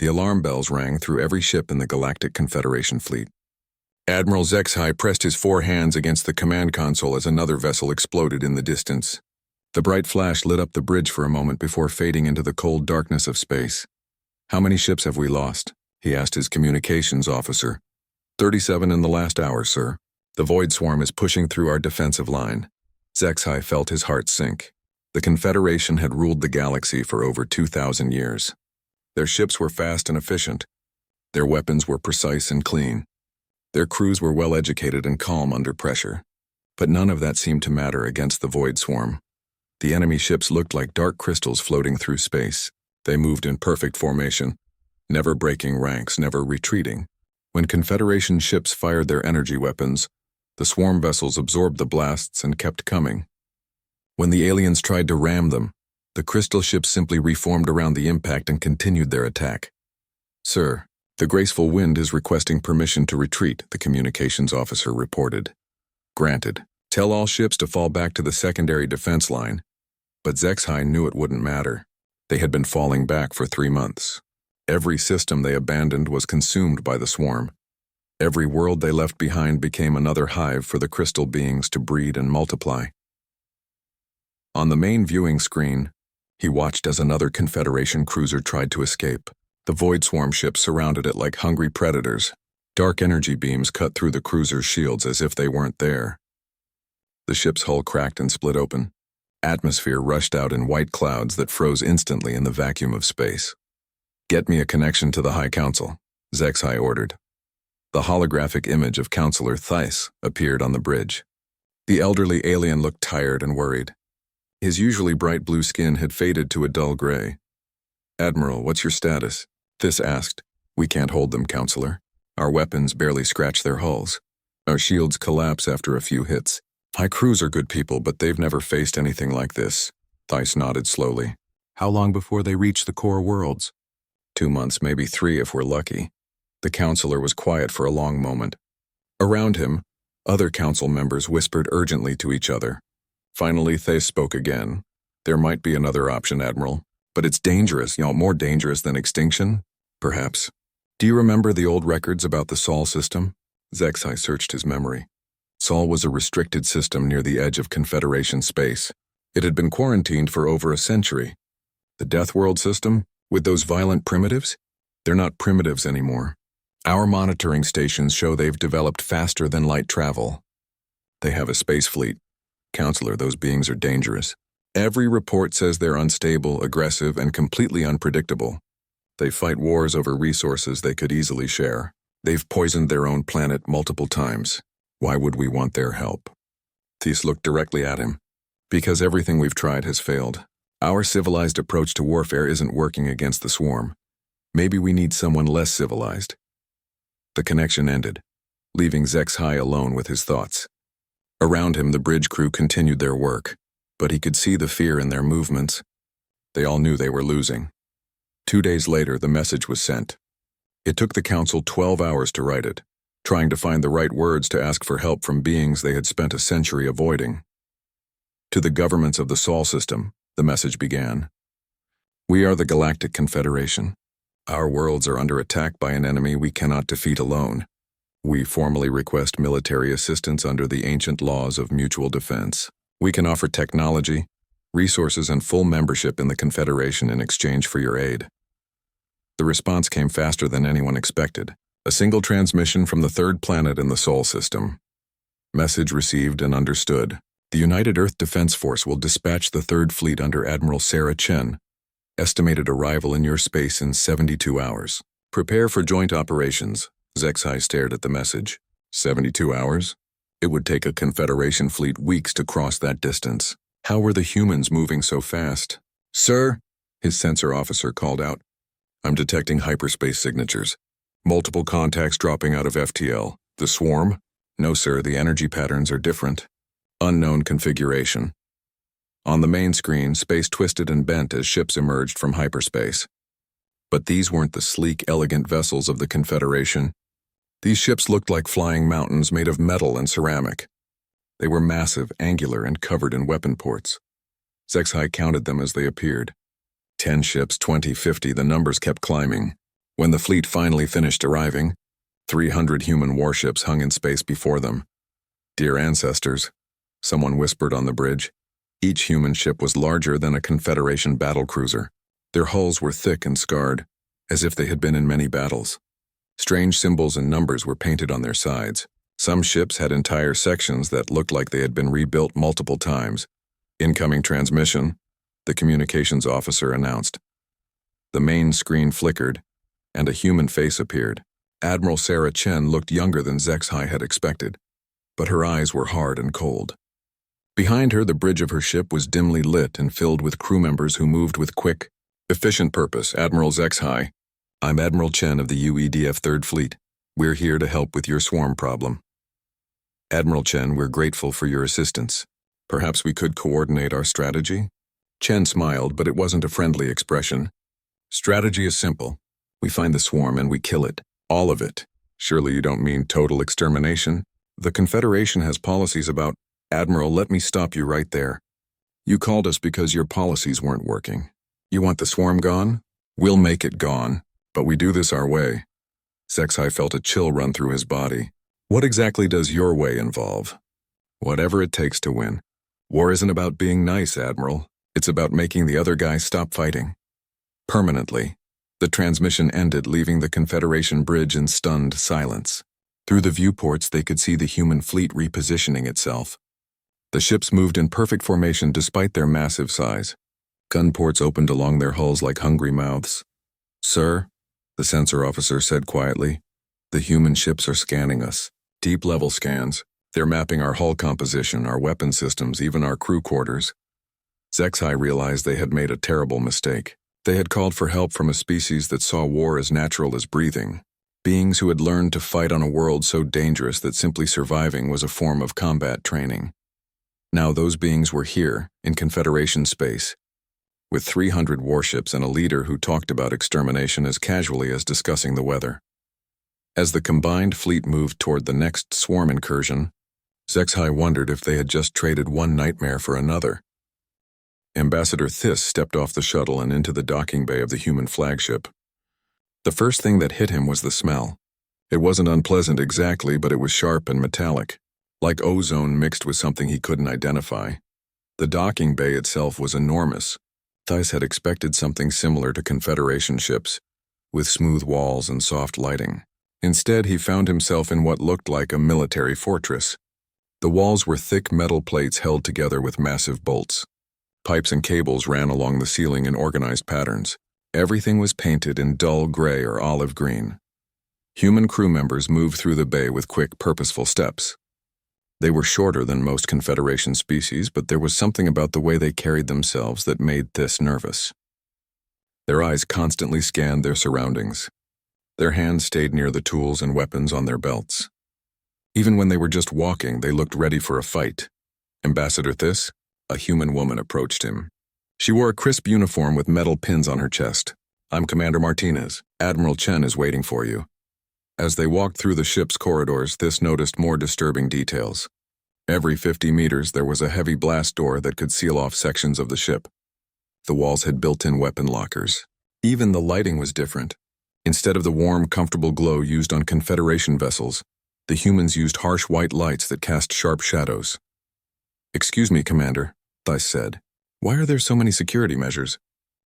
The alarm bells rang through every ship in the Galactic Confederation fleet. Admiral HFY pressed his 4 hands against the command console as another vessel exploded in the distance. The bright flash lit up the bridge for a moment before fading into the cold darkness of space. "How many ships have we lost?" he asked his communications officer. 37 in the last hour, sir. The void swarm is pushing through our defensive line." HFY felt his heart sink. The Confederation had ruled the galaxy for over 2,000 years. Their ships were fast and efficient. Their weapons were precise and clean. Their crews were well-educated and calm under pressure. But none of that seemed to matter against the void swarm. The enemy ships looked like dark crystals floating through space. They moved in perfect formation, never breaking ranks, never retreating. When Confederation ships fired their energy weapons, the swarm vessels absorbed the blasts and kept coming. When the aliens tried to ram them, the crystal ships simply reformed around the impact and continued their attack. "Sir, the graceful wind is requesting permission to retreat," the communications officer reported. "Granted. Tell all ships to fall back to the secondary defense line." But HFY knew it wouldn't matter. They had been falling back for 3 months. Every system they abandoned was consumed by the swarm. Every world they left behind became another hive for the crystal beings to breed and multiply. On the main viewing screen, he watched as another Confederation cruiser tried to escape. The void swarm ships surrounded it like hungry predators. Dark energy beams cut through the cruiser's shields as if they weren't there. The ship's hull cracked and split open. Atmosphere rushed out in white clouds that froze instantly in the vacuum of space. "Get me a connection to the High Council," HFY ordered. The holographic image of Counselor Theiss appeared on the bridge. The elderly alien looked tired and worried. His usually bright blue skin had faded to a dull gray. "Admiral, what's your status?" Theiss asked. "We can't hold them, Counselor. Our weapons barely scratch their hulls. Our shields collapse after a few hits. My crews are good people, but they've never faced anything like this." Theiss nodded slowly. "How long before they reach the core worlds?" 2 months, maybe 3 if we're lucky." The counselor was quiet for a long moment. Around him, other council members whispered urgently to each other. Finally, Theiss spoke again. "There might be another option, Admiral, but it's dangerous, more dangerous than extinction, perhaps. Do you remember the old records about the Sol system?" HFY searched his memory. Sol was a restricted system near the edge of Confederation space. It had been quarantined for over a century. The Deathworld system, with those violent primitives? They're not primitives anymore. Our monitoring stations show they've developed faster than light travel. They have a space fleet. Counselor, those beings are dangerous. Every report says they're unstable, aggressive, and completely unpredictable. They fight wars over resources they could easily share. They've poisoned their own planet multiple times. Why would we want their help? Theiss looked directly at him. "Because everything we've tried has failed. Our civilized approach to warfare isn't working against the swarm. Maybe we need someone less civilized." The connection ended, leaving HFY alone with his thoughts. Around him, the bridge crew continued their work, but he could see the fear in their movements. They all knew they were losing. 2 days later, the message was sent. It took the council 12 hours to write it, trying to find the right words to ask for help from beings they had spent a century avoiding. To the governments of the Sol system, the message began. "We are the Galactic Confederation. Our worlds are under attack by an enemy we cannot defeat alone. We formally request military assistance under the ancient laws of mutual defense. We can offer technology, resources, and full membership in the Confederation in exchange for your aid." The response came faster than anyone expected. A single transmission from the 3rd planet in the Sol system. Message received and understood. The United Earth Defense Force will dispatch the 3rd Fleet under Admiral Sarah Chen. Estimated arrival in your space in 72 hours. Prepare for joint operations. HFY stared at the message. 72 hours? It would take a Confederation fleet weeks to cross that distance. How were the humans moving so fast? "Sir," his sensor officer called out. "I'm detecting hyperspace signatures. Multiple contacts dropping out of FTL. The swarm? No, sir, the energy patterns are different. Unknown configuration." On the main screen, space twisted and bent as ships emerged from hyperspace. But these weren't the sleek, elegant vessels of the Confederation. These ships looked like flying mountains made of metal and ceramic. They were massive, angular, and covered in weapon ports. HFY counted them as they appeared. 10 ships, 20, 50, the numbers kept climbing. When the fleet finally finished arriving, 300 human warships hung in space before them. Dear ancestors, someone whispered on the bridge. Each human ship was larger than a Confederation battlecruiser. Their hulls were thick and scarred, as if they had been in many battles. Strange symbols and numbers were painted on their sides. Some ships had entire sections that looked like they had been rebuilt multiple times. Incoming transmission, the communications officer announced. The main screen flickered, and a human face appeared. Admiral Sarah Chen looked younger than Zexhai had expected, but her eyes were hard and cold. Behind her, the bridge of her ship was dimly lit and filled with crew members who moved with quick, efficient purpose. Admiral Zexhai, I'm Admiral Chen of the UEDF 3rd Fleet. We're here to help with your swarm problem. Admiral Chen, we're grateful for your assistance. Perhaps we could coordinate our strategy? Chen smiled, but it wasn't a friendly expression. Strategy is simple. We find the swarm and we kill it. All of it. Surely you don't mean total extermination? The Confederation has policies about... Admiral, let me stop you right there. You called us because your policies weren't working. You want the swarm gone? We'll make it gone, but we do this our way. Zexhai felt a chill run through his body. What exactly does your way involve? Whatever it takes to win. War isn't about being nice, Admiral. It's about making the other guy stop fighting. Permanently. The transmission ended, leaving the Confederation bridge in stunned silence. Through the viewports, they could see the human fleet repositioning itself. The ships moved in perfect formation despite their massive size. Gun ports opened along their hulls like hungry mouths. Sir, the sensor officer said quietly, the human ships are scanning us. Deep-level scans. They're mapping our hull composition, our weapon systems, even our crew quarters. Zexhai realized they had made a terrible mistake. They had called for help from a species that saw war as natural as breathing. Beings who had learned to fight on a world so dangerous that simply surviving was a form of combat training. Now those beings were here, in Confederation space, with 300 warships and a leader who talked about extermination as casually as discussing the weather. As the combined fleet moved toward the next swarm incursion, Zexhai wondered if they had just traded one nightmare for another. Ambassador Thys stepped off the shuttle and into the docking bay of the human flagship. The first thing that hit him was the smell. It wasn't unpleasant exactly, but it was sharp and metallic, like ozone mixed with something he couldn't identify. The docking bay itself was enormous. Thys had expected something similar to Confederation ships, with smooth walls and soft lighting. Instead, he found himself in what looked like a military fortress. The walls were thick metal plates held together with massive bolts. Pipes and cables ran along the ceiling in organized patterns. Everything was painted in dull gray or olive green. Human crew members moved through the bay with quick, purposeful steps. They were shorter than most Confederation species, but there was something about the way they carried themselves that made Thys nervous. Their eyes constantly scanned their surroundings. Their hands stayed near the tools and weapons on their belts. Even when they were just walking, they looked ready for a fight. Ambassador Thys, a human woman, approached him. She wore a crisp uniform with metal pins on her chest. I'm Commander Martinez. Admiral Chen is waiting for you. As they walked through the ship's corridors, Thys noticed more disturbing details. Every 50 meters, there was a heavy blast door that could seal off sections of the ship. The walls had built-in weapon lockers. Even the lighting was different. Instead of the warm, comfortable glow used on Confederation vessels, the humans used harsh white lights that cast sharp shadows. Excuse me, Commander, Thys said. Why are there so many security measures?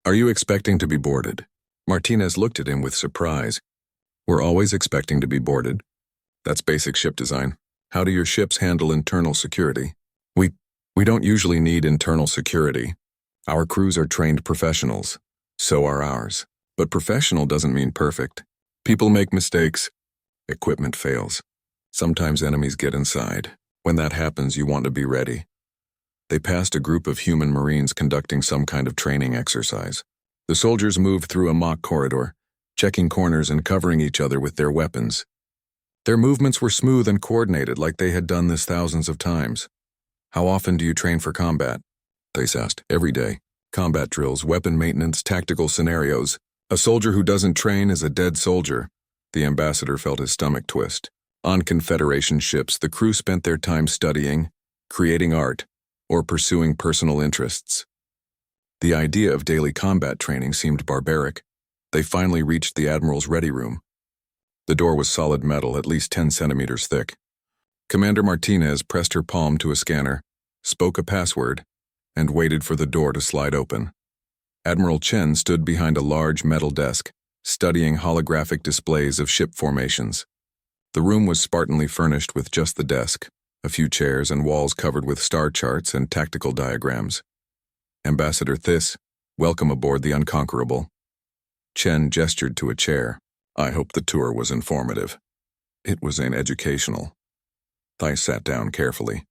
Are you expecting to be boarded? Martinez looked at him with surprise. We're always expecting to be boarded. That's basic ship design. How do your ships handle internal security? We don't usually need internal security. Our crews are trained professionals. So are ours. But professional doesn't mean perfect. People make mistakes. Equipment fails. Sometimes enemies get inside. When that happens, you want to be ready. They passed a group of human Marines conducting some kind of training exercise. The soldiers moved through a mock corridor, checking corners and covering each other with their weapons. Their movements were smooth and coordinated, like they had done this thousands of times. How often do you train for combat? Thys asked. Every day. Combat drills, weapon maintenance, tactical scenarios. A soldier who doesn't train is a dead soldier. The ambassador felt his stomach twist. On Confederation ships, the crew spent their time studying, creating art, or pursuing personal interests. The idea of daily combat training seemed barbaric. They finally reached the Admiral's ready room. The door was solid metal, at least 10 centimeters thick. Commander Martinez pressed her palm to a scanner, spoke a password, and waited for the door to slide open. Admiral Chen stood behind a large metal desk, studying holographic displays of ship formations. The room was spartanly furnished with just the desk, a few chairs and walls covered with star charts and tactical diagrams. Ambassador Thys, welcome aboard the Unconquerable. Chen gestured to a chair. I hope the tour was informative. It was educational. Thys sat down carefully.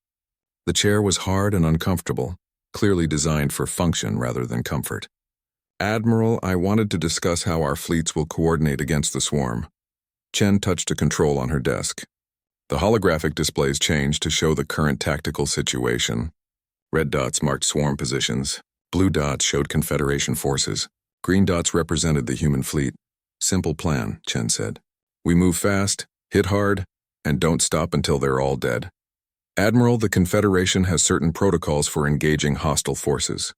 The chair was hard and uncomfortable, clearly designed for function rather than comfort. Admiral, I wanted to discuss how our fleets will coordinate against the swarm. Chen touched a control on her desk. The holographic displays changed to show the current tactical situation. Red dots marked swarm positions. Blue dots showed Confederation forces. Green dots represented the human fleet. Simple plan, Chen said. We move fast, hit hard, and don't stop until they're all dead. Admiral, the Confederation has certain protocols for engaging hostile forces.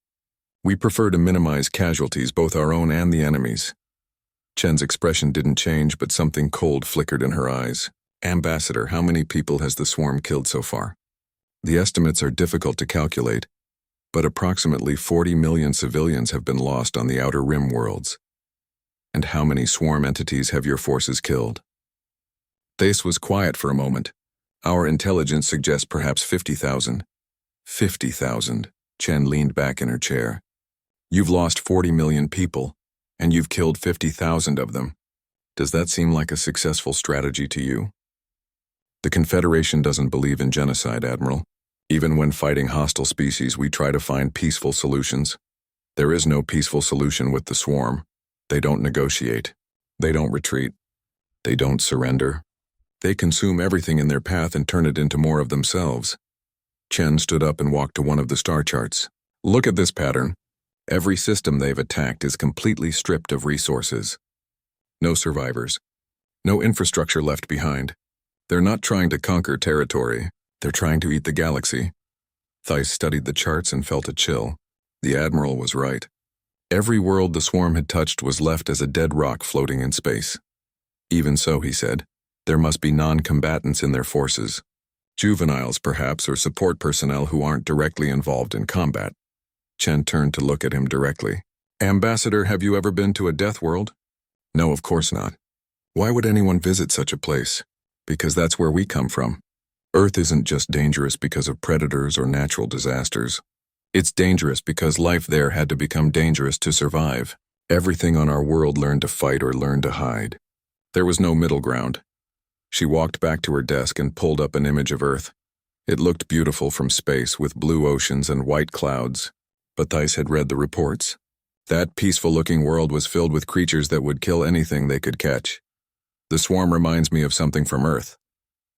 We prefer to minimize casualties, both our own and the enemy's. Chen's expression didn't change, but something cold flickered in her eyes. Ambassador, how many people has the swarm killed so far? The estimates are difficult to calculate, but approximately 40 million civilians have been lost on the Outer Rim worlds. And how many swarm entities have your forces killed? Thys was quiet for a moment. Our intelligence suggests perhaps 50,000. 50,000. Chen leaned back in her chair. You've lost 40 million people, and you've killed 50,000 of them. Does that seem like a successful strategy to you? The Confederation doesn't believe in genocide, Admiral. Even when fighting hostile species, we try to find peaceful solutions. There is no peaceful solution with the swarm. They don't negotiate. They don't retreat. They don't surrender. They consume everything in their path and turn it into more of themselves. Chen stood up and walked to one of the star charts. Look at this pattern. Every system they've attacked is completely stripped of resources. No survivors. No infrastructure left behind. They're not trying to conquer territory. They're trying to eat the galaxy. Thys studied the charts and felt a chill. The Admiral was right. Every world the swarm had touched was left as a dead rock floating in space. Even so, he said, there must be non-combatants in their forces. Juveniles, perhaps, or support personnel who aren't directly involved in combat. Chen turned to look at him directly. Ambassador, have you ever been to a death world? No, of course not. Why would anyone visit such a place? Because that's where we come from. Earth isn't just dangerous because of predators or natural disasters. It's dangerous because life there had to become dangerous to survive. Everything on our world learned to fight or learned to hide. There was no middle ground. She walked back to her desk and pulled up an image of Earth. It looked beautiful from space with blue oceans and white clouds. But Thys had read the reports. That peaceful-looking world was filled with creatures that would kill anything they could catch. The swarm reminds me of something from Earth.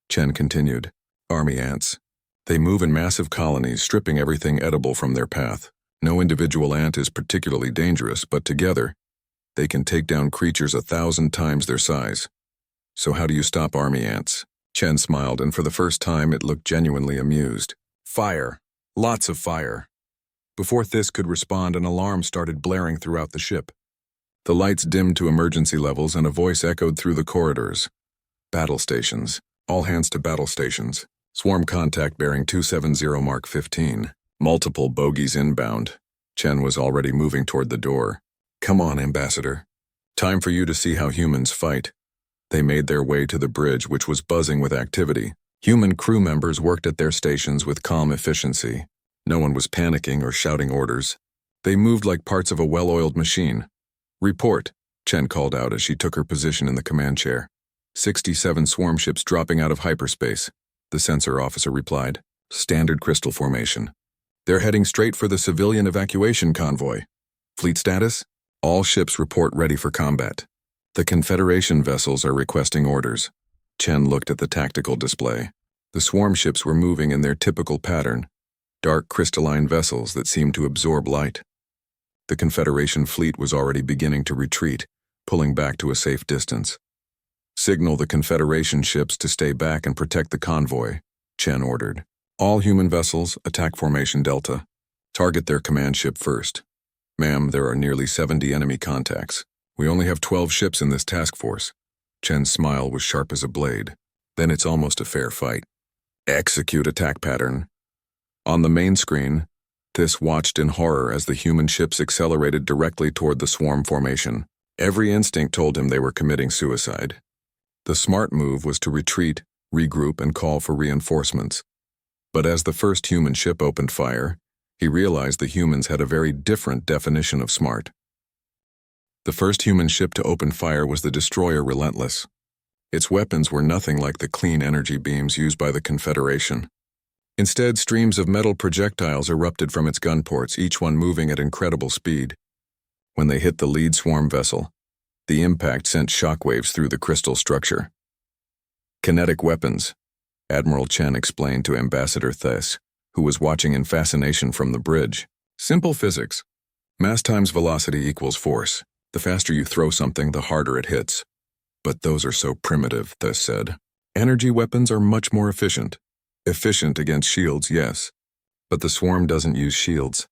Chen continued. Army ants. They move in massive colonies, stripping everything edible from their path. No individual ant is particularly dangerous, but together, they can take down creatures 1,000 times their size. So how do you stop army ants? Chen smiled, and for the first time it looked genuinely amused. Fire. Lots of fire. Before Thys could respond, an alarm started blaring throughout the ship. The lights dimmed to emergency levels and a voice echoed through the corridors. Battle stations. All hands to battle stations. Swarm contact bearing 270 Mark 15. Multiple bogies inbound. Chen was already moving toward the door. Come on, Ambassador. Time for you to see how humans fight. They made their way to the bridge, which was buzzing with activity. Human crew members worked at their stations with calm efficiency. No one was panicking or shouting orders. They moved like parts of a well-oiled machine. Report, Chen called out as she took her position in the command chair. 67 swarm ships dropping out of hyperspace, the sensor officer replied. Standard crystal formation. They're heading straight for the civilian evacuation convoy. Fleet status? All ships report ready for combat. The Confederation vessels are requesting orders. Chen looked at the tactical display. The swarm ships were moving in their typical pattern, dark crystalline vessels that seemed to absorb light. The Confederation fleet was already beginning to retreat, pulling back to a safe distance. Signal the Confederation ships to stay back and protect the convoy, Chen ordered. All human vessels, attack formation Delta. Target their command ship first. Ma'am, there are nearly 70 enemy contacts. We only have 12 ships in this task force. Chen's smile was sharp as a blade. Then it's almost a fair fight. Execute attack pattern. On the main screen, Thys watched in horror as the human ships accelerated directly toward the swarm formation. Every instinct told him they were committing suicide. The smart move was to retreat, regroup, and call for reinforcements. But as the first human ship opened fire, he realized the humans had a very different definition of smart. The first human ship to open fire was the destroyer Relentless. Its weapons were nothing like the clean energy beams used by the Confederation. Instead, streams of metal projectiles erupted from its gun ports, each one moving at incredible speed. When they hit the lead swarm vessel, the impact sent shockwaves through the crystal structure. Kinetic weapons, Admiral Chen explained to Ambassador Thys, who was watching in fascination from the bridge. Simple physics. Mass times velocity equals force. The faster you throw something, the harder it hits. But those are so primitive, Thys said. Energy weapons are much more efficient. Efficient against shields, yes. But the swarm doesn't use shields.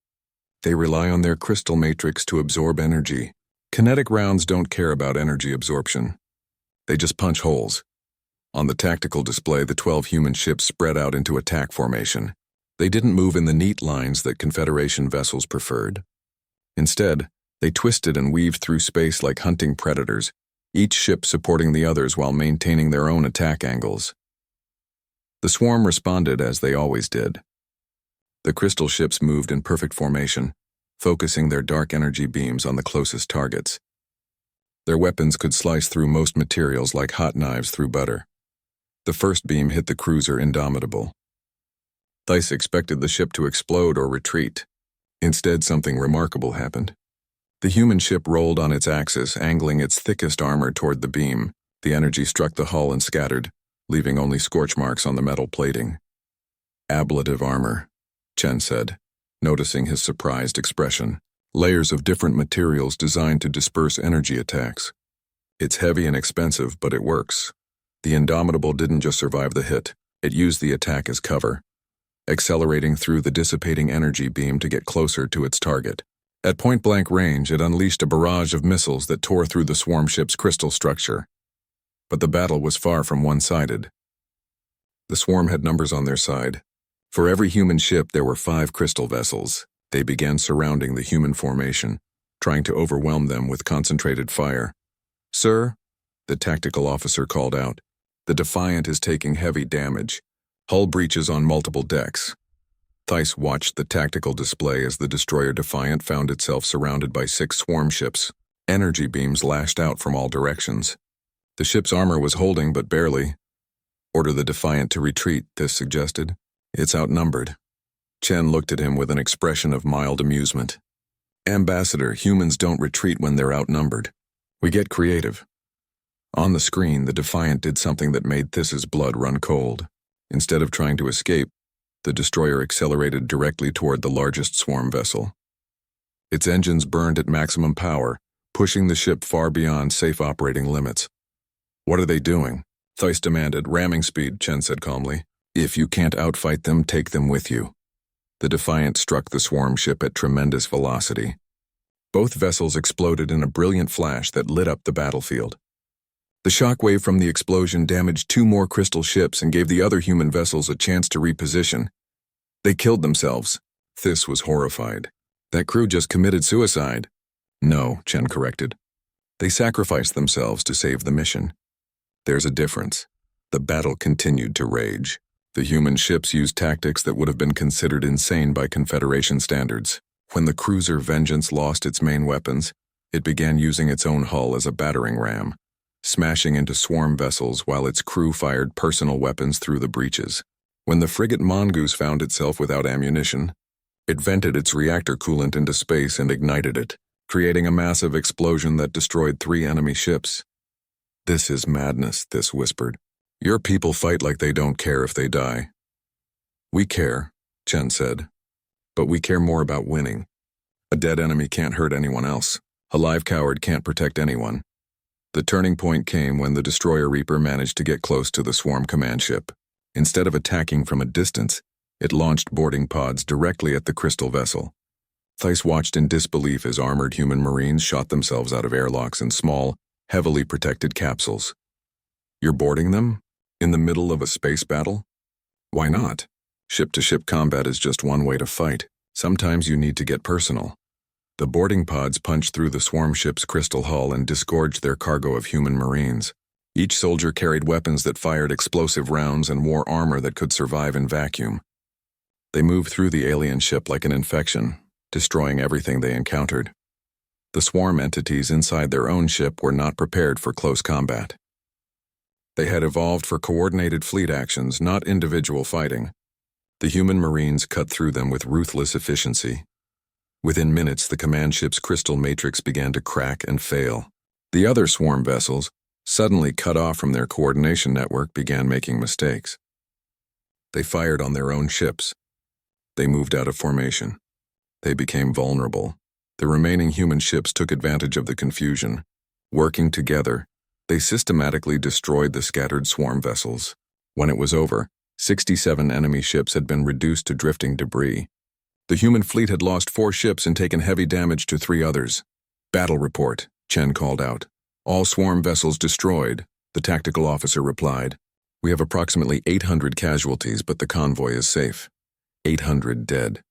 They rely on their crystal matrix to absorb energy. Kinetic rounds don't care about energy absorption. They just punch holes. On the tactical display, the 12 human ships spread out into attack formation. They didn't move in the neat lines that Confederation vessels preferred. Instead, they twisted and weaved through space like hunting predators, each ship supporting the others while maintaining their own attack angles. The swarm responded as they always did. The crystal ships moved in perfect formation, focusing their dark energy beams on the closest targets. Their weapons could slice through most materials like hot knives through butter. The first beam hit the cruiser Indomitable. Thys expected the ship to explode or retreat. Instead, something remarkable happened. The human ship rolled on its axis, angling its thickest armor toward the beam. The energy struck the hull and scattered, leaving only scorch marks on the metal plating. Ablative armor, Chen said, noticing his surprised expression. Layers of different materials designed to disperse energy attacks. It's heavy and expensive, but it works. The Indomitable didn't just survive the hit, it used the attack as cover, accelerating through the dissipating energy beam to get closer to its target. At point-blank range, it unleashed a barrage of missiles that tore through the swarm ship's crystal structure. But the battle was far from one-sided. The swarm had numbers on their side. For every human ship, there were 5 crystal vessels. They began surrounding the human formation, trying to overwhelm them with concentrated fire. "Sir," the tactical officer called out, "the Defiant is taking heavy damage. Hull breaches on multiple decks." Thys watched the tactical display as the destroyer Defiant found itself surrounded by 6 swarm ships. Energy beams lashed out from all directions. The ship's armor was holding, but barely. "Order the Defiant to retreat," Thys suggested. "It's outnumbered." Chen looked at him with an expression of mild amusement. "Ambassador, humans don't retreat when they're outnumbered. We get creative." On the screen, the Defiant did something that made Thys's blood run cold. Instead of trying to escape, the destroyer accelerated directly toward the largest swarm vessel. Its engines burned at maximum power, pushing the ship far beyond safe operating limits. "What are they doing?" Thys demanded. "Ramming speed," Chen said calmly. "If you can't outfight them, take them with you." The Defiant struck the swarm ship at tremendous velocity. Both vessels exploded in a brilliant flash that lit up the battlefield. The shockwave from the explosion damaged 2 more crystal ships and gave the other human vessels a chance to reposition. "They killed themselves." Thys was horrified. "That crew just committed suicide." "No," Chen corrected. "They sacrificed themselves to save the mission." There's a difference. The battle continued to rage. The human ships used tactics that would have been considered insane by Confederation standards. When the cruiser Vengeance lost its main weapons, it began using its own hull as a battering ram, smashing into swarm vessels while its crew fired personal weapons through the breaches. When the frigate Mongoose found itself without ammunition, it vented its reactor coolant into space and ignited it, creating a massive explosion that destroyed 3 enemy ships. "This is madness," Thys whispered. "Your people fight like they don't care if they die." "We care," Chen said. "But we care more about winning. A dead enemy can't hurt anyone else. A live coward can't protect anyone." The turning point came when the destroyer Reaper managed to get close to the swarm command ship. Instead of attacking from a distance, it launched boarding pods directly at the crystal vessel. Theiss watched in disbelief as armored human marines shot themselves out of airlocks in small, heavily protected capsules. You're boarding them? In the middle of a space battle? Why not? Ship-to-ship combat is just one way to fight. Sometimes you need to get personal. The boarding pods punched through the swarm ship's crystal hull and disgorged their cargo of human marines. Each soldier carried weapons that fired explosive rounds and wore armor that could survive in vacuum. They moved through the alien ship like an infection, destroying everything they encountered. The swarm entities inside their own ship were not prepared for close combat. They had evolved for coordinated fleet actions, not individual fighting. The human marines cut through them with ruthless efficiency. Within minutes, the command ship's crystal matrix began to crack and fail. The other swarm vessels, suddenly cut off from their coordination network, began making mistakes. They fired on their own ships. They moved out of formation. They became vulnerable. The remaining human ships took advantage of the confusion. Working together, they systematically destroyed the scattered swarm vessels. When it was over, 67 enemy ships had been reduced to drifting debris. The human fleet had lost 4 ships and taken heavy damage to 3 others. "Battle report," Chen called out. "All swarm vessels destroyed," the tactical officer replied. "We have approximately 800 casualties, but the convoy is safe. 800 dead."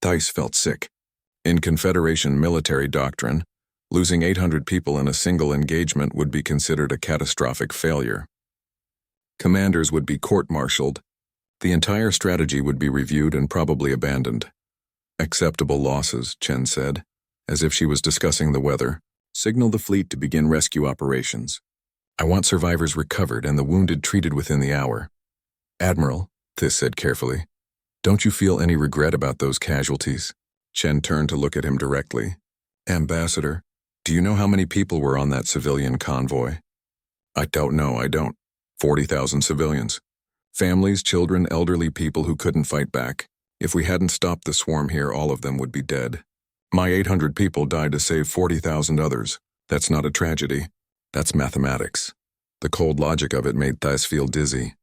Theiss felt sick. In Confederation military doctrine, losing 800 people in a single engagement would be considered a catastrophic failure. Commanders would be court-martialed. The entire strategy would be reviewed and probably abandoned. "Acceptable losses," Chen said, as if she was discussing the weather. "Signal the fleet to begin rescue operations. I want survivors recovered and the wounded treated within the hour." "Admiral," Theiss said carefully, "don't you feel any regret about those casualties?" Chen turned to look at him directly. "Ambassador, do you know how many people were on that civilian convoy?" "I don't know, I don't. 40,000 civilians. Families, children, elderly people who couldn't fight back. If we hadn't stopped the swarm here, all of them would be dead. My 800 people died to save 40,000 others. That's not a tragedy. That's mathematics." The cold logic of it made Theiss feel dizzy.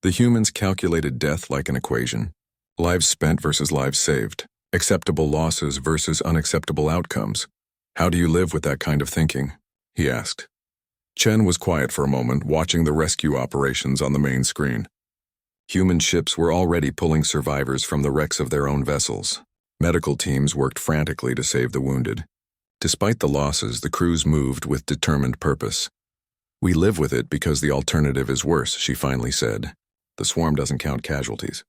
The humans calculated death like an equation. Lives spent versus lives saved. Acceptable losses versus unacceptable outcomes. "How do you live with that kind of thinking?" he asked. Chen was quiet for a moment, watching the rescue operations on the main screen. Human ships were already pulling survivors from the wrecks of their own vessels. Medical teams worked frantically to save the wounded. Despite the losses, the crews moved with determined purpose. "We live with it because the alternative is worse," she finally said. "The swarm doesn't count casualties.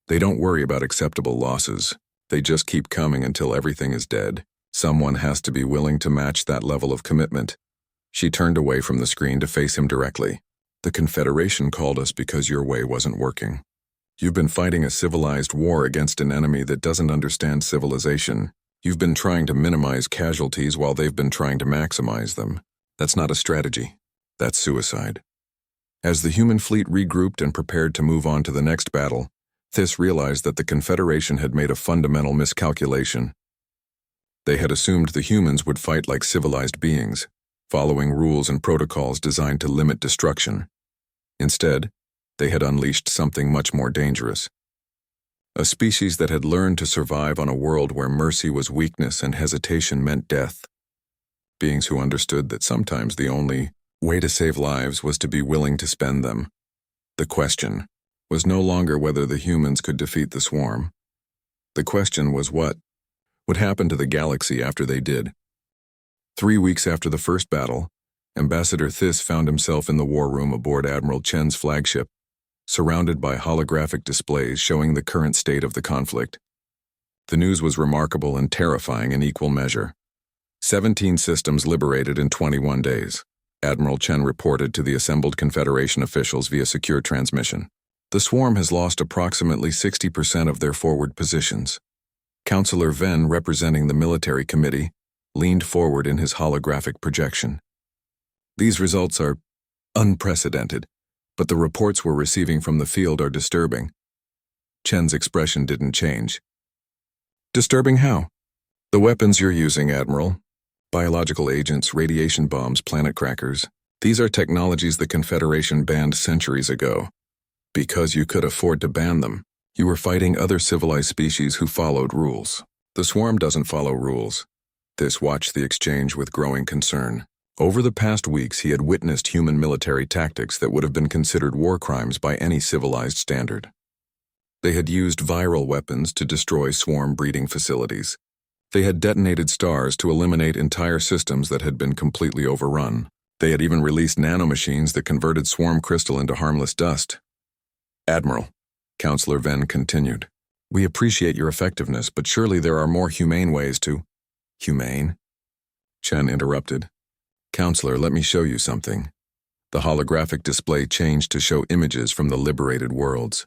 They don't worry about acceptable losses. They just keep coming until everything is dead. Someone has to be willing to match that level of commitment." She turned away from the screen to face him directly. "The Confederation called us because your way wasn't working. You've been fighting a civilized war against an enemy that doesn't understand civilization. You've been trying to minimize casualties while they've been trying to maximize them. That's not a strategy. That's suicide." As the human fleet regrouped and prepared to move on to the next battle, Theiss realized that the Confederation had made a fundamental miscalculation. They had assumed the humans would fight like civilized beings, following rules and protocols designed to limit destruction. Instead, they had unleashed something much more dangerous. A species that had learned to survive on a world where mercy was weakness and hesitation meant death. Beings who understood that sometimes the only way to save lives was to be willing to spend them. The question was no longer whether the humans could defeat the swarm. The question was what would happen to the galaxy after they did. 3 weeks after the first battle, Ambassador Theiss found himself in the war room aboard Admiral Chen's flagship, surrounded by holographic displays showing the current state of the conflict. The news was remarkable and terrifying in equal measure. 17 systems liberated in 21 days, Admiral Chen reported to the assembled Confederation officials via secure transmission. The swarm has lost approximately 60% of their forward positions. Councillor Ven, representing the military committee, leaned forward in his holographic projection. "These results are unprecedented, but the reports we're receiving from the field are disturbing." Chen's expression didn't change. "Disturbing how?" "The weapons you're using, Admiral. Biological agents, radiation bombs, planet crackers. These are technologies the Confederation banned centuries ago. Because you could afford to ban them, you were fighting other civilized species who followed rules. The swarm doesn't follow rules. This watched the exchange with growing concern. Over the past weeks, he had witnessed human military tactics that would have been considered war crimes by any civilized standard. They had used viral weapons to destroy swarm breeding facilities. They had detonated stars to eliminate entire systems that had been completely overrun. They had even released nanomachines that converted swarm crystal into harmless dust. Admiral, Counselor Venn continued, we appreciate your effectiveness, but surely there are more humane ways to— Humane? Chen interrupted. Counselor, let me show you something. The holographic display changed to show images from the liberated worlds.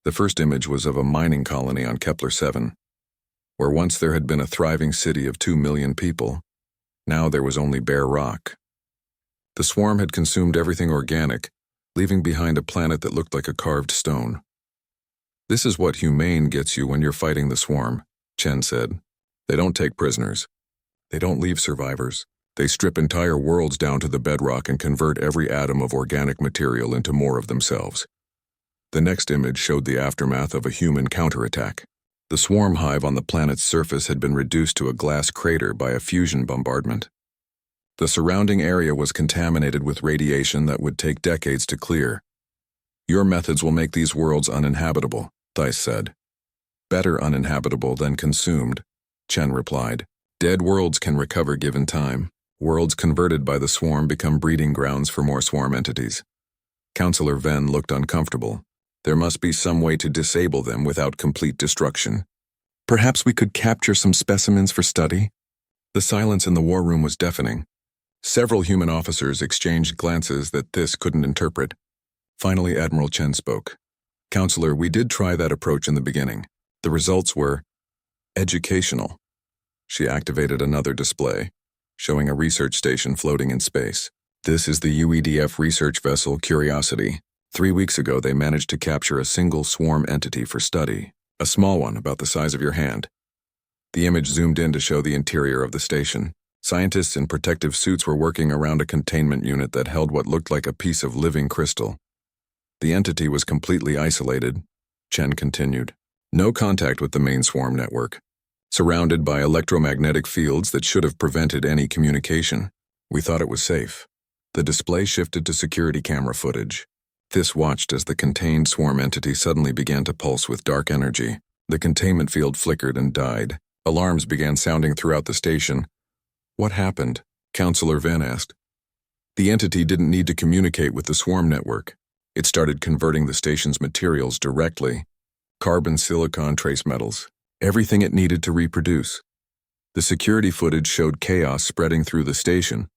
The first image was of a mining colony on Kepler 7. Where once there had been a thriving city of 2 million people, now there was only bare rock. The swarm had consumed everything organic, leaving behind a planet that looked like a carved stone. This is what humane gets you when you're fighting the swarm, Chen said. They don't take prisoners. They don't leave survivors. They strip entire worlds down to the bedrock and convert every atom of organic material into more of themselves. The next image showed the aftermath of a human counterattack. The swarm hive on the planet's surface had been reduced to a glass crater by a fusion bombardment. The surrounding area was contaminated with radiation that would take decades to clear. Your methods will make these worlds uninhabitable, Theiss said. Better uninhabitable than consumed, Chen replied. Dead worlds can recover given time. Worlds converted by the swarm become breeding grounds for more swarm entities. Counselor Venn looked uncomfortable. There must be some way to disable them without complete destruction. Perhaps we could capture some specimens for study? The silence in the war room was deafening. Several human officers exchanged glances that this couldn't interpret. Finally, Admiral Chen spoke. Counselor, we did try that approach in the beginning. The results were educational. She activated another display, showing a research station floating in space. This is the UEDF research vessel Curiosity. 3 weeks ago, they managed to capture a single swarm entity for study, a small one about the size of your hand. The image zoomed in to show the interior of the station. Scientists in protective suits were working around a containment unit that held what looked like a piece of living crystal. The entity was completely isolated, Chen continued. No contact with the main swarm network. Surrounded by electromagnetic fields that should have prevented any communication. We thought it was safe. The display shifted to security camera footage. This watched as the contained swarm entity suddenly began to pulse with dark energy. The containment field flickered and died. Alarms began sounding throughout the station. What happened? Counselor Venn asked. The entity didn't need to communicate with the swarm network. It started converting the station's materials directly. Carbon, silicon, trace metals. Everything it needed to reproduce. The security footage showed chaos spreading through the station.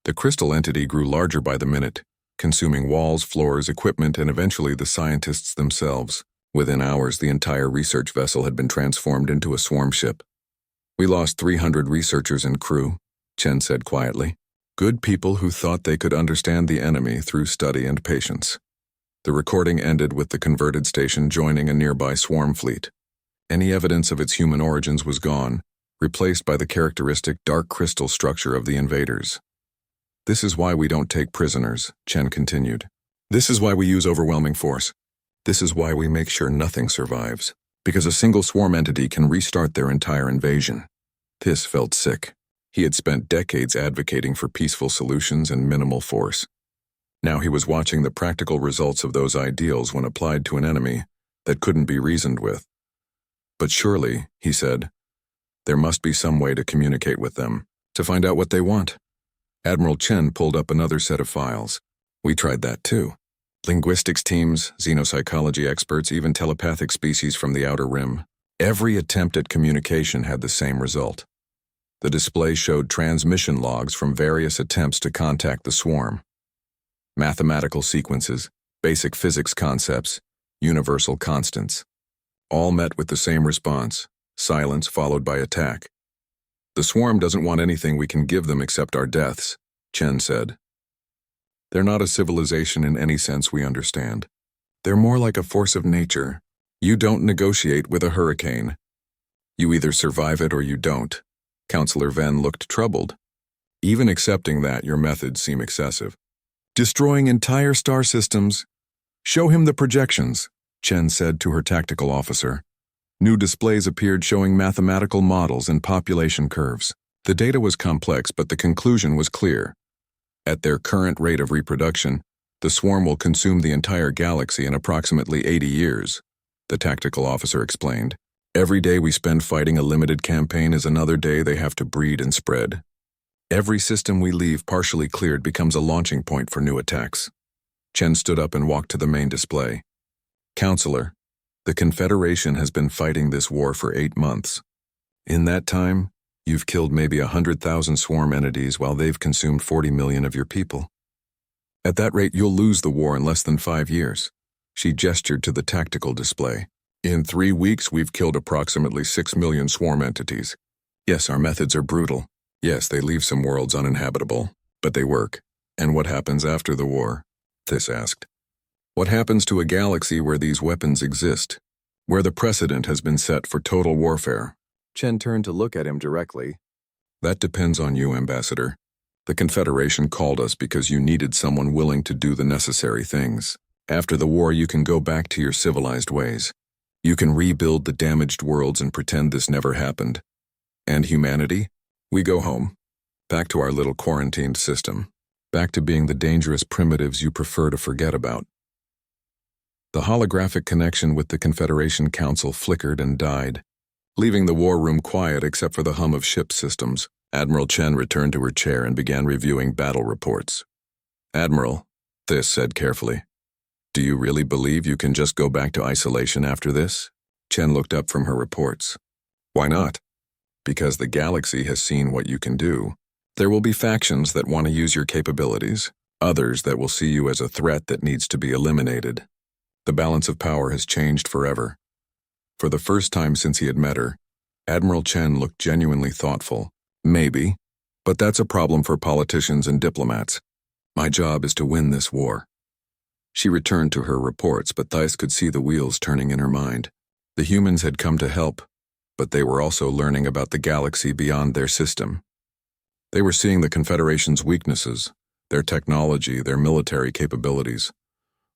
The crystal entity grew larger by the minute, consuming walls, floors, equipment, and eventually the scientists themselves. Within hours, the entire research vessel had been transformed into a swarm ship. We lost 300 researchers and crew, Chen said quietly. Good people who thought they could understand the enemy through study and patience. The recording ended with the converted station joining a nearby swarm fleet. Any evidence of its human origins was gone, replaced by the characteristic dark crystal structure of the invaders. This is why we don't take prisoners, Chen continued. This is why we use overwhelming force. This is why we make sure nothing survives, because a single swarm entity can restart their entire invasion. This felt sick. He had spent decades advocating for peaceful solutions and minimal force. Now he was watching the practical results of those ideals when applied to an enemy that couldn't be reasoned with. But surely, he said, there must be some way to communicate with them, to find out what they want. Admiral Chen pulled up another set of files. We tried that too. Linguistics teams, xenopsychology experts, even telepathic species from the Outer Rim. Every attempt at communication had the same result. The display showed transmission logs from various attempts to contact the swarm. Mathematical sequences, basic physics concepts, universal constants. All met with the same response, silence followed by attack. The swarm doesn't want anything we can give them except our deaths, Chen said. They're not a civilization in any sense we understand. They're more like a force of nature. You don't negotiate with a hurricane. You either survive it or you don't. Counselor Venn looked troubled. Even accepting that, your methods seem excessive. Destroying entire star systems. Show him the projections, Chen said to her tactical officer. New displays appeared showing mathematical models and population curves. The data was complex, but the conclusion was clear. At their current rate of reproduction, the swarm will consume the entire galaxy in approximately 80 years, the tactical officer explained. Every day we spend fighting a limited campaign is another day they have to breed and spread. Every system we leave partially cleared becomes a launching point for new attacks. Chen stood up and walked to the main display. Counselor, the Confederation has been fighting this war for 8 months. In that time, you've killed maybe 100,000 swarm entities while they've consumed 40 million of your people. At that rate, you'll lose the war in less than 5 years. She gestured to the tactical display. In 3 weeks, we've killed approximately 6 million swarm entities. Yes, our methods are brutal. Yes, they leave some worlds uninhabitable, but they work. And what happens after the war? This asked. What happens to a galaxy where these weapons exist? Where the precedent has been set for total warfare? Chen turned to look at him directly. That depends on you, Ambassador. The Confederation called us because you needed someone willing to do the necessary things. After the war, you can go back to your civilized ways. You can rebuild the damaged worlds and pretend this never happened. And humanity? We go home. Back to our little quarantined system. Back to being the dangerous primitives you prefer to forget about. The holographic connection with the Confederation Council flickered and died, leaving the war room quiet except for the hum of ship systems. Admiral Chen returned to her chair and began reviewing battle reports. Admiral, This said carefully, do you really believe you can just go back to isolation after this? Chen looked up from her reports. Why not? Because the galaxy has seen what you can do. There will be factions that want to use your capabilities, others that will see you as a threat that needs to be eliminated. The balance of power has changed forever. For the first time since he had met her, Admiral Chen looked genuinely thoughtful. Maybe, but that's a problem for politicians and diplomats. My job is to win this war. She returned to her reports, but Thais could see the wheels turning in her mind. The humans had come to help, but they were also learning about the galaxy beyond their system. They were seeing the Confederation's weaknesses, their technology, their military capabilities.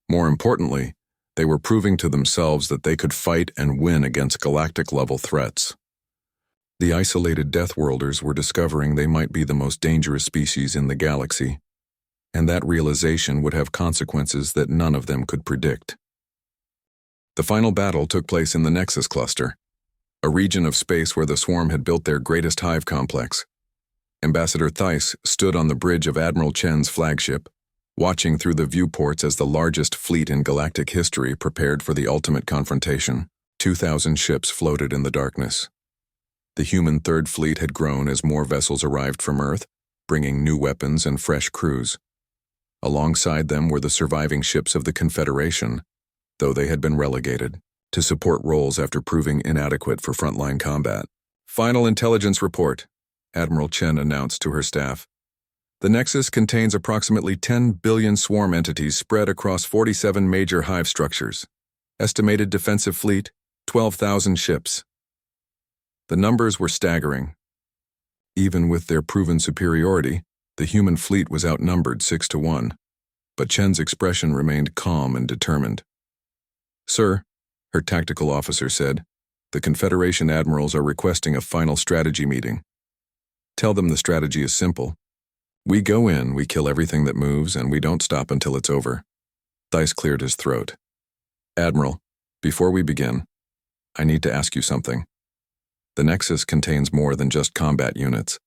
More importantly, they were proving to themselves that they could fight and win against galactic-level threats. The isolated Deathworlders were discovering they might be the most dangerous species in the galaxy, and that realization would have consequences that none of them could predict. The final battle took place in the Nexus Cluster, a region of space where the Swarm had built their greatest hive complex. Ambassador Thais stood on the bridge of Admiral Chen's flagship, watching through the viewports as the largest fleet in galactic history prepared for the ultimate confrontation. 2,000 ships floated in the darkness. The human Third Fleet had grown as more vessels arrived from Earth, bringing new weapons and fresh crews. Alongside them were the surviving ships of the Confederation, though they had been relegated to support roles after proving inadequate for frontline combat. Final intelligence report, Admiral Chen announced to her staff. The Nexus contains approximately 10 billion swarm entities spread across 47 major hive structures. Estimated defensive fleet, 12,000 ships. The numbers were staggering. Even with their proven superiority, the human fleet was outnumbered 6-1, but Chen's expression remained calm and determined. Sir, her tactical officer said, the Confederation admirals are requesting a final strategy meeting. Tell them the strategy is simple. We go in, we kill everything that moves, and we don't stop until it's over. Thais cleared his throat. Admiral, before we begin, I need to ask you something. The Nexus contains more than just combat units.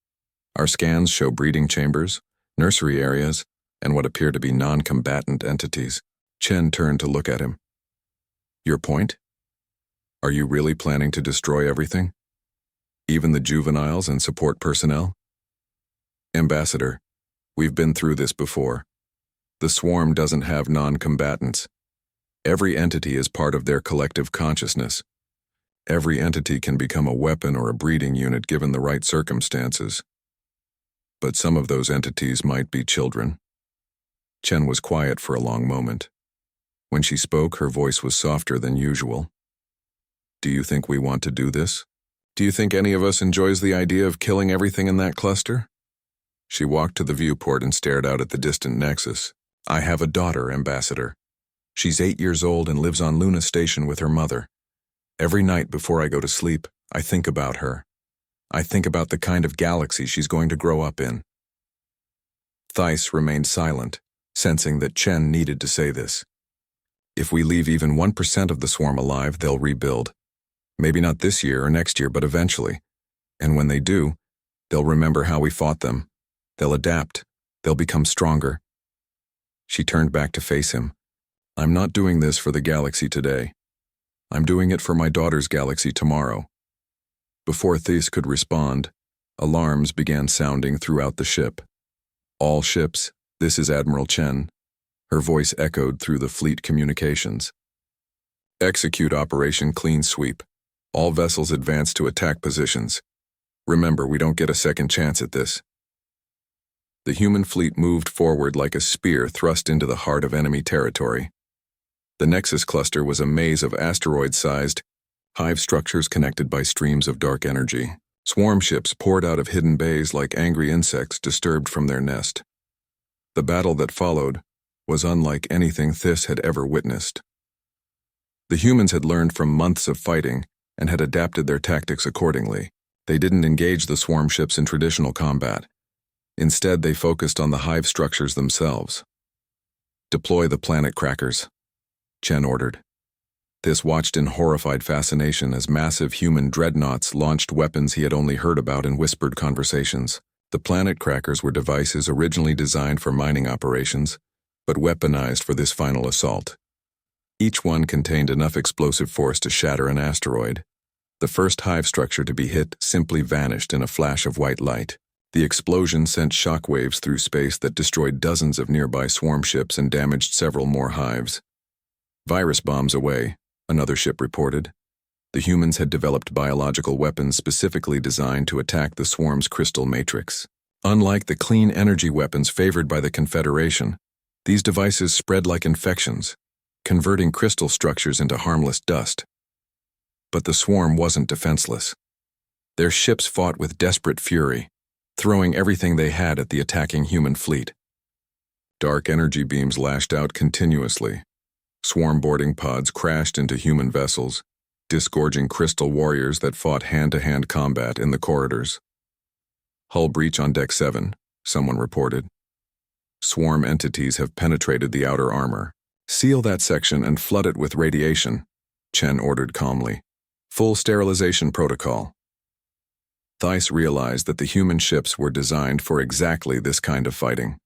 Our scans show breeding chambers, nursery areas, and what appear to be non-combatant entities. Chen turned to look at him. Your point? Are you really planning to destroy everything? Even the juveniles and support personnel? Ambassador, we've been through this before. The Swarm doesn't have non-combatants. Every entity is part of their collective consciousness. Every entity can become a weapon or a breeding unit given the right circumstances. But some of those entities might be children. Chen was quiet for a long moment. When she spoke, her voice was softer than usual. Do you think we want to do this? Do you think any of us enjoys the idea of killing everything in that cluster? She walked to the viewport and stared out at the distant Nexus. I have a daughter, Ambassador. She's 8 years old and lives on Luna Station with her mother. Every night before I go to sleep, I think about her. I think about the kind of galaxy she's going to grow up in. Thais remained silent, sensing that Chen needed to say this. If we leave even 1% of the swarm alive, they'll rebuild. Maybe not this year or next year, but eventually. And when they do, they'll remember how we fought them. They'll adapt. They'll become stronger. She turned back to face him. I'm not doing this for the galaxy today. I'm doing it for my daughter's galaxy tomorrow. Before Thais could respond, alarms began sounding throughout the ship. All ships, this is Admiral Chen. Her voice echoed through the fleet communications. Execute Operation Clean Sweep. All vessels advance to attack positions. Remember, we don't get a second chance at this. The human fleet moved forward like a spear thrust into the heart of enemy territory. The Nexus cluster was a maze of asteroid-sized hive structures connected by streams of dark energy. Swarm ships poured out of hidden bays like angry insects disturbed from their nest. The battle that followed was unlike anything Thais had ever witnessed. The humans had learned from months of fighting and had adapted their tactics accordingly. They didn't engage the swarm ships in traditional combat. Instead, they focused on the hive structures themselves. Deploy the planet crackers, Chen ordered. Thais watched in horrified fascination as massive human dreadnoughts launched weapons he had only heard about in whispered conversations. The planet crackers were devices originally designed for mining operations, but weaponized for this final assault. Each one contained enough explosive force to shatter an asteroid. The first hive structure to be hit simply vanished in a flash of white light. The explosion sent shockwaves through space that destroyed dozens of nearby swarm ships and damaged several more hives. Virus bombs away, another ship reported. The humans had developed biological weapons specifically designed to attack the swarm's crystal matrix. Unlike the clean energy weapons favored by the Confederation, these devices spread like infections, converting crystal structures into harmless dust. But the swarm wasn't defenseless. Their ships fought with desperate fury, throwing everything they had at the attacking human fleet. Dark energy beams lashed out continuously. Swarm boarding pods crashed into human vessels, disgorging crystal warriors that fought hand-to-hand combat in the corridors. Hull breach on Deck 7, someone reported. Swarm entities have penetrated the outer armor. Seal that section and flood it with radiation, Chen ordered calmly. Full sterilization protocol. Thais realized that the human ships were designed for exactly this kind of fighting.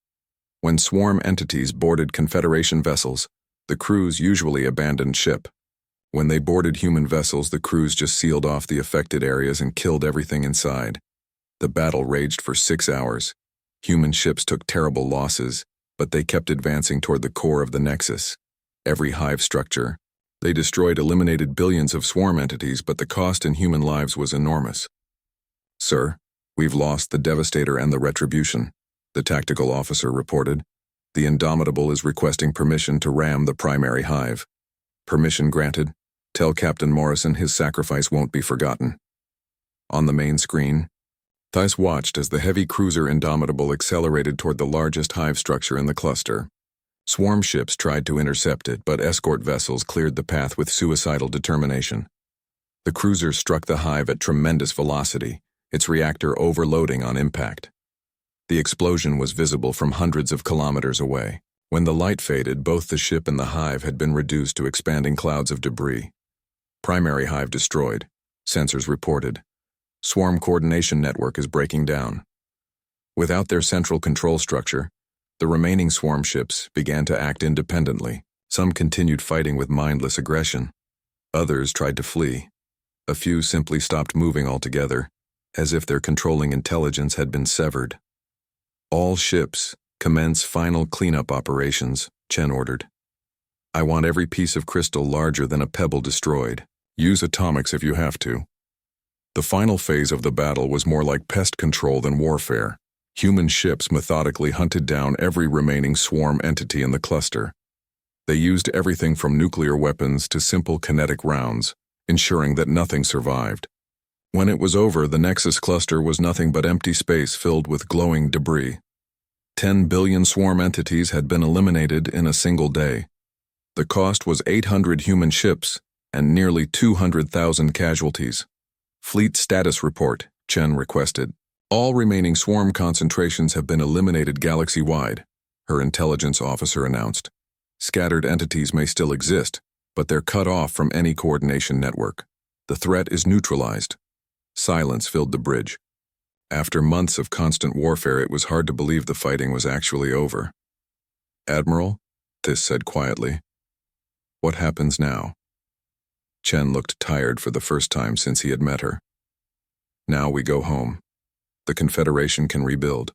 When swarm entities boarded Confederation vessels, the crews usually abandoned ship. When they boarded human vessels, the crews just sealed off the affected areas and killed everything inside. The battle raged for 6 hours. Human ships took terrible losses, but they kept advancing toward the core of the Nexus. Every hive structure. They destroyed eliminated billions of swarm entities, but the cost in human lives was enormous. Sir, we've lost the Devastator and the Retribution, the tactical officer reported. The Indomitable is requesting permission to ram the primary hive. Permission granted. Tell Captain Morrison his sacrifice won't be forgotten. On the main screen, Thais watched as the heavy cruiser Indomitable accelerated toward the largest hive structure in the cluster. Swarm ships tried to intercept it, but escort vessels cleared the path with suicidal determination. The cruiser struck the hive at tremendous velocity, its reactor overloading on impact. The explosion was visible from hundreds of kilometers away. When the light faded, both the ship and the hive had been reduced to expanding clouds of debris. Primary hive destroyed, sensors reported. Swarm coordination network is breaking down. Without their central control structure, the remaining swarm ships began to act independently. Some continued fighting with mindless aggression. Others tried to flee. A few simply stopped moving altogether, as if their controlling intelligence had been severed. All ships, commence final cleanup operations, Chen ordered. I want every piece of crystal larger than a pebble destroyed. Use atomics if you have to. The final phase of the battle was more like pest control than warfare. Human ships methodically hunted down every remaining swarm entity in the cluster. They used everything from nuclear weapons to simple kinetic rounds, ensuring that nothing survived. When it was over, the Nexus cluster was nothing but empty space filled with glowing debris. 10 billion swarm entities had been eliminated in a single day. The cost was 800 human ships and nearly 200,000 casualties. Fleet status report, Chen requested. All remaining swarm concentrations have been eliminated galaxy-wide, her intelligence officer announced. Scattered entities may still exist, but they're cut off from any coordination network. The threat is neutralized. Silence filled the bridge. After months of constant warfare, it was hard to believe the fighting was actually over. "Admiral," This said quietly, "what happens now?" Chen looked tired for the first time since he had met her. "Now we go home. The Confederation can rebuild.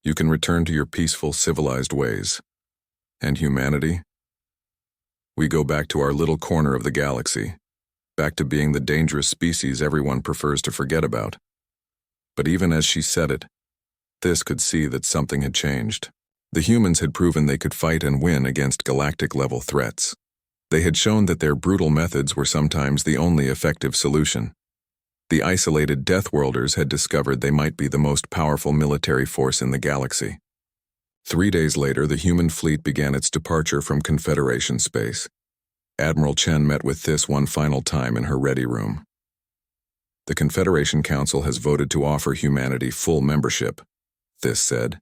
You can return to your peaceful, civilized ways. And humanity? We go back to our little corner of the galaxy, back to being the dangerous species everyone prefers to forget about." But even as she said it, This could see that something had changed. The humans had proven they could fight and win against galactic-level threats. They had shown that their brutal methods were sometimes the only effective solution. The isolated Deathworlders had discovered they might be the most powerful military force in the galaxy. 3 days later, the human fleet began its departure from Confederation space. Admiral Chen met with This one final time in her ready room. "The Confederation Council has voted to offer humanity full membership," This said.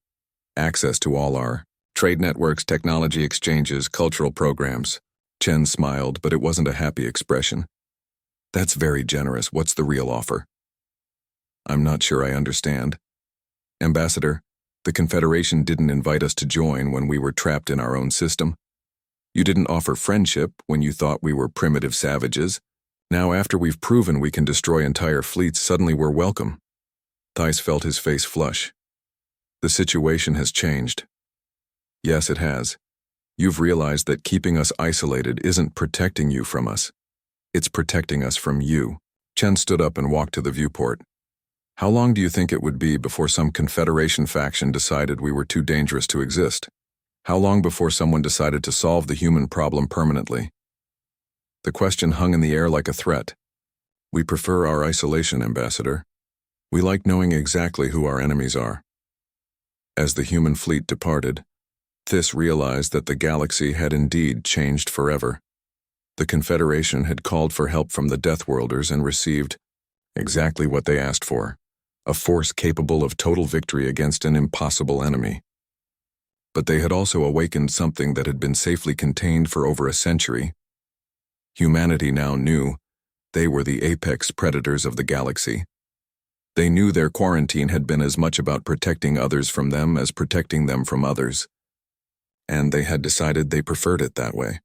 "Access to all our trade networks, technology exchanges, cultural programs." Chen smiled, but it wasn't a happy expression. "That's very generous. What's the real offer?" "I'm not sure I understand. Ambassador, the Confederation didn't invite us to join when we were trapped in our own system. You didn't offer friendship when you thought we were primitive savages. Now, after we've proven we can destroy entire fleets, suddenly we're welcome." Thijs felt his face flush. "The situation has changed." "Yes, it has. You've realized that keeping us isolated isn't protecting you from us. It's protecting us from you." Chen stood up and walked to the viewport. "How long do you think it would be before some Confederation faction decided we were too dangerous to exist? How long before someone decided to solve the human problem permanently?" The question hung in the air like a threat. "We prefer our isolation, Ambassador. We like knowing exactly who our enemies are." As the human fleet departed, This realized that the galaxy had indeed changed forever. The Confederation had called for help from the Deathworlders and received exactly what they asked for, a force capable of total victory against an impossible enemy. But they had also awakened something that had been safely contained for over a century. Humanity now knew they were the apex predators of the galaxy. They knew their quarantine had been as much about protecting others from them as protecting them from others. And they had decided they preferred it that way.